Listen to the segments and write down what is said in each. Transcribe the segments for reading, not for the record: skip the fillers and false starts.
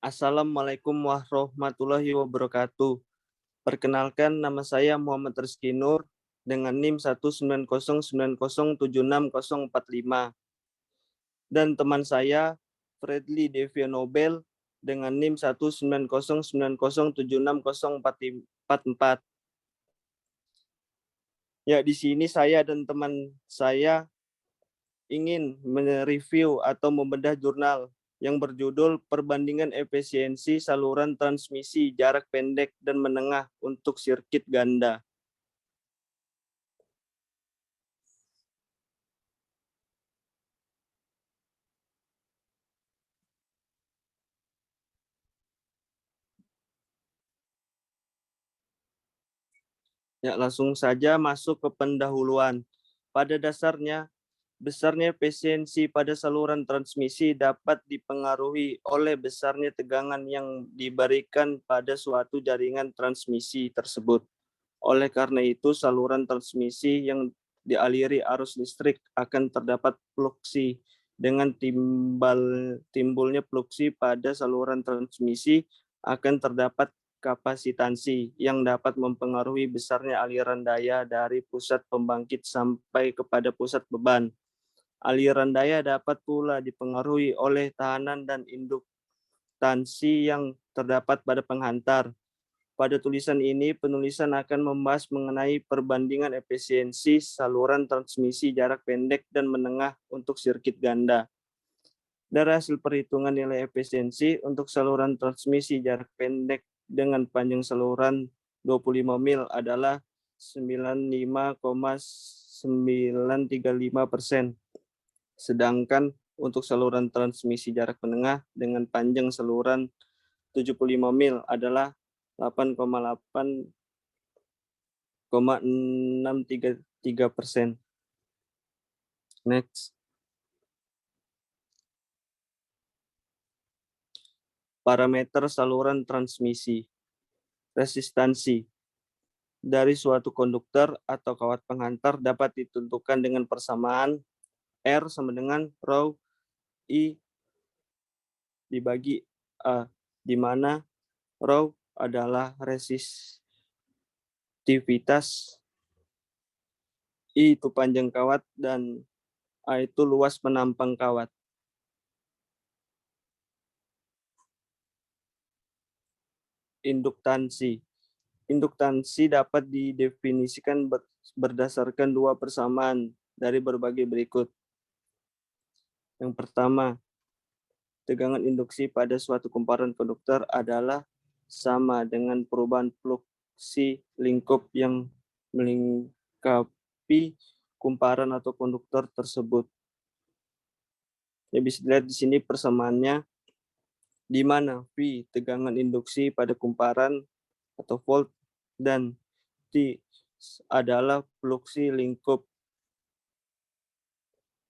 Assalamualaikum warahmatullahi wabarakatuh. Perkenalkan, nama saya Muhammad Rizky Nur dengan NIM 19090760045 dan teman saya Fredly Devia Nobel dengan NIM 19090760044. Ya, di sini saya dan teman saya ingin mereview atau membedah jurnal yang berjudul Perbandingan Efisiensi Saluran Transmisi Jarak Pendek dan Menengah untuk Sirkuit Ganda. Ya, langsung saja masuk ke pendahuluan. Pada dasarnya, besarnya efisiensi pada saluran transmisi dapat dipengaruhi oleh besarnya tegangan yang diberikan pada suatu jaringan transmisi tersebut. Oleh karena itu, saluran transmisi yang dialiri arus listrik akan terdapat fluksi. Dengan timbulnya fluksi pada saluran transmisi akan terdapat kapasitansi yang dapat mempengaruhi besarnya aliran daya dari pusat pembangkit sampai kepada pusat beban. Aliran daya dapat pula dipengaruhi oleh tekanan dan induktansi yang terdapat pada penghantar. Pada tulisan ini, penulisan akan membahas mengenai perbandingan efisiensi saluran transmisi jarak pendek dan menengah untuk sirkuit ganda. Dari hasil perhitungan nilai efisiensi untuk saluran transmisi jarak pendek dengan panjang saluran 25 mil adalah 95,935%. Sedangkan untuk saluran transmisi jarak menengah dengan panjang saluran 75 mil adalah 8,633%. Next. Parameter saluran transmisi. Resistansi dari suatu konduktor atau kawat penghantar dapat ditentukan dengan persamaan R sama dengan rho I dibagi A, di mana rho adalah resistivitas, I itu panjang kawat, dan A itu luas penampang kawat. Induktansi. Induktansi dapat didefinisikan berdasarkan dua persamaan dari berbagai berikut. Yang pertama, tegangan induksi pada suatu kumparan konduktor adalah sama dengan perubahan fluksi lingkup yang melingkapi kumparan atau konduktor tersebut. Ya, bisa dilihat di sini persamaannya, di mana V tegangan induksi pada kumparan atau volt dan T adalah fluksi lingkup.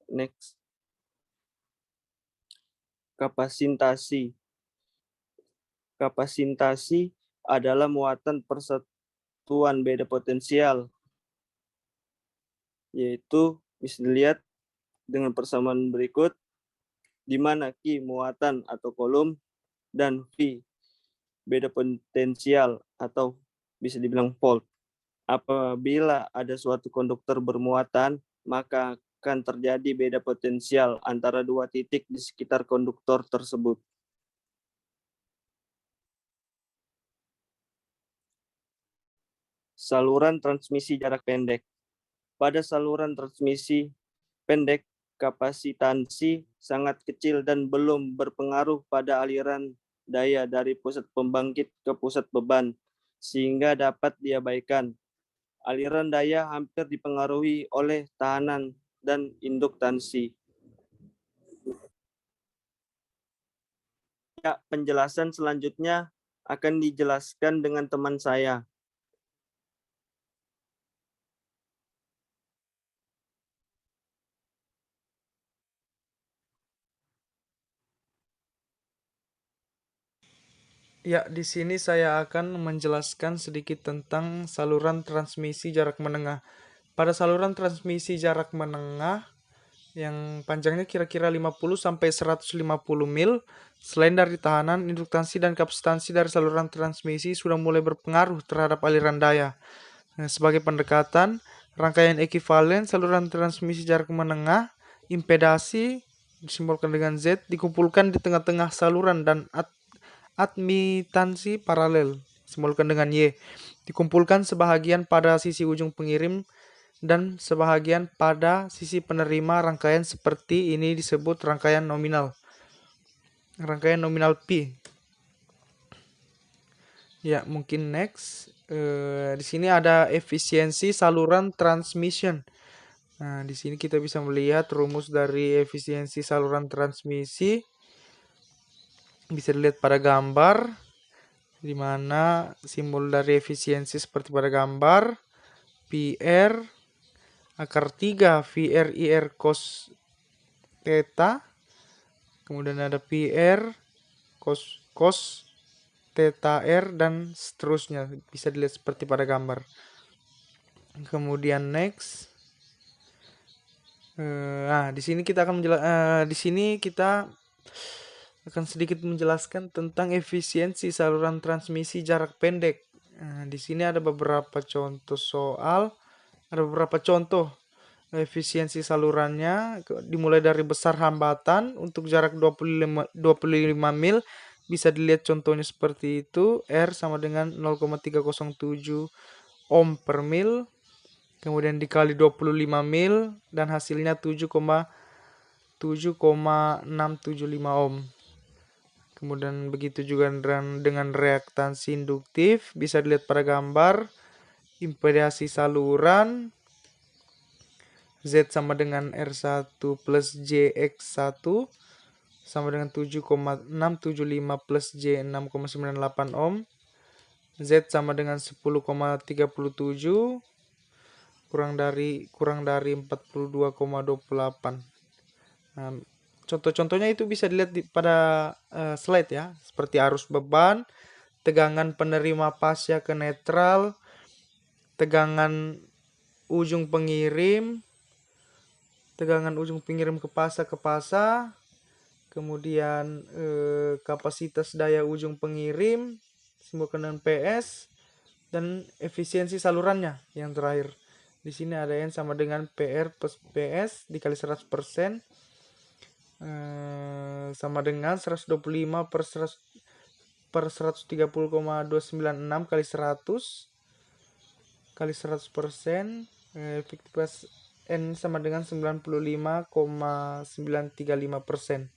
Next. Kapasitasi. Kapasitasi adalah muatan persatuan beda potensial, yaitu bisa dilihat dengan persamaan berikut, di mana Q muatan atau kolom dan V beda potensial atau bisa dibilang volt. Apabila ada suatu konduktor bermuatan, maka akan terjadi beda potensial antara dua titik di sekitar konduktor tersebut. Saluran transmisi jarak pendek. Pada saluran transmisi pendek, kapasitansi sangat kecil dan belum berpengaruh pada aliran daya dari pusat pembangkit ke pusat beban, sehingga dapat diabaikan. Aliran daya hampir dipengaruhi oleh tekanan dan induktansi. Ya, penjelasan selanjutnya akan dijelaskan dengan teman saya. Ya, di sini saya akan menjelaskan sedikit tentang saluran transmisi jarak menengah. Pada saluran transmisi jarak menengah, yang panjangnya kira-kira 50 sampai 150 mil. Selain dari tahanan, induktansi dan kapasitansi dari saluran transmisi sudah mulai berpengaruh terhadap aliran daya. Nah, sebagai pendekatan, rangkaian ekuivalen saluran transmisi jarak menengah, impedasi disimbolkan dengan Z, dikumpulkan di tengah-tengah saluran dan admitansi paralel disimbolkan dengan Y. Dikumpulkan sebahagian pada sisi ujung pengirim dan sebahagian pada sisi penerima. Rangkaian seperti ini disebut rangkaian nominal. Rangkaian nominal P. Ya, mungkin next. Di sini ada efisiensi saluran transmission. Nah, di sini kita bisa melihat rumus dari efisiensi saluran transmisi. Bisa dilihat pada gambar, di mana simbol dari efisiensi seperti pada gambar. PR akar 3 VR IR cos theta. Kemudian ada PR cos theta R dan seterusnya. Bisa dilihat seperti pada gambar. Kemudian next. Di sini kita akan sedikit menjelaskan tentang efisiensi saluran transmisi jarak pendek. Di sini ada beberapa contoh efisiensi salurannya, dimulai dari besar hambatan untuk jarak 25 mil. Bisa dilihat contohnya seperti itu. R sama dengan 0,307 ohm per mil. Kemudian dikali 25 mil dan hasilnya 7,675 ohm. Kemudian begitu juga dengan reaktansi induktif. Bisa dilihat pada gambar. Impedasi saluran Z sama dengan R1 plus JX1 sama dengan 7,675 plus J6,98 ohm. Z sama dengan 10,37 kurang dari 42,28. Nah, contoh-contohnya itu bisa dilihat pada slide ya, seperti arus beban, tegangan penerima pasca ke netral, tegangan ujung pengirim ke pasa, kemudian kapasitas daya ujung pengirim simbolkan dengan PS, dan efisiensi salurannya yang terakhir. Di sini ada N sama dengan PR plus PS dikali 100%, sama dengan 125 per 130,296 kali 100 kali 100%, efektivitas N sama dengan 95,935%.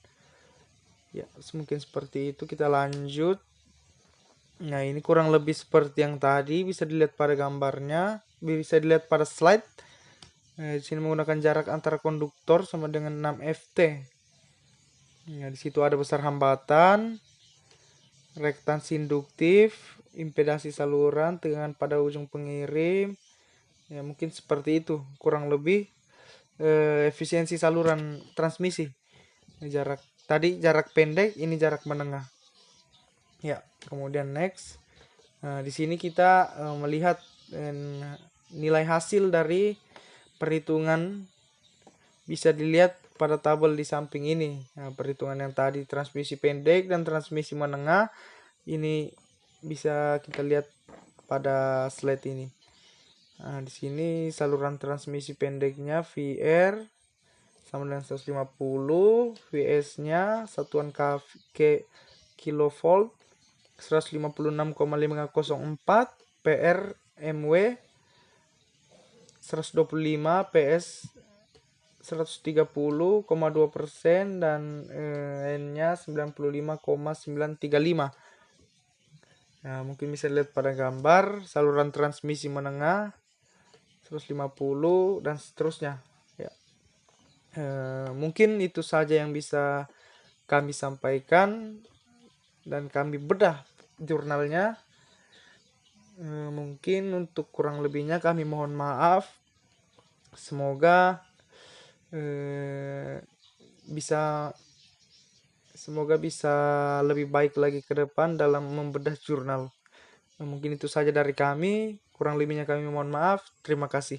Ya, mungkin seperti itu. Kita lanjut. Nah, ini kurang lebih seperti yang tadi. Bisa dilihat pada gambarnya. Bisa dilihat pada slide. Di sini menggunakan jarak antara konduktor sama dengan 6 Ft. Nah, di situ ada besar hambatan, reaktansi induktif, impedasi saluran, tegangan pada ujung pengirim. Ya, mungkin seperti itu. Kurang lebih efisiensi saluran transmisi. Jarak pendek, ini jarak menengah. Ya, kemudian next. Nah, di sini kita melihat nilai hasil dari perhitungan. Bisa dilihat pada tabel di samping ini. Nah, perhitungan yang tadi transmisi pendek dan transmisi menengah ini bisa kita lihat pada slide ini. Nah, di sini saluran transmisi pendeknya VR sama dengan 150, VS-nya satuan kilovolt 156,504, PR MW 125, PS 130,2% dan N-nya 95,935. Nah, mungkin bisa lihat pada gambar saluran transmisi menengah 150 dan seterusnya. Ya. Mungkin itu saja yang bisa kami sampaikan dan kami bedah jurnalnya. Mungkin untuk kurang lebihnya kami mohon maaf. Semoga bisa lebih baik lagi ke depan dalam membedah jurnal. Mungkin itu saja dari kami. Kurang lebihnya kami mohon maaf. Terima kasih.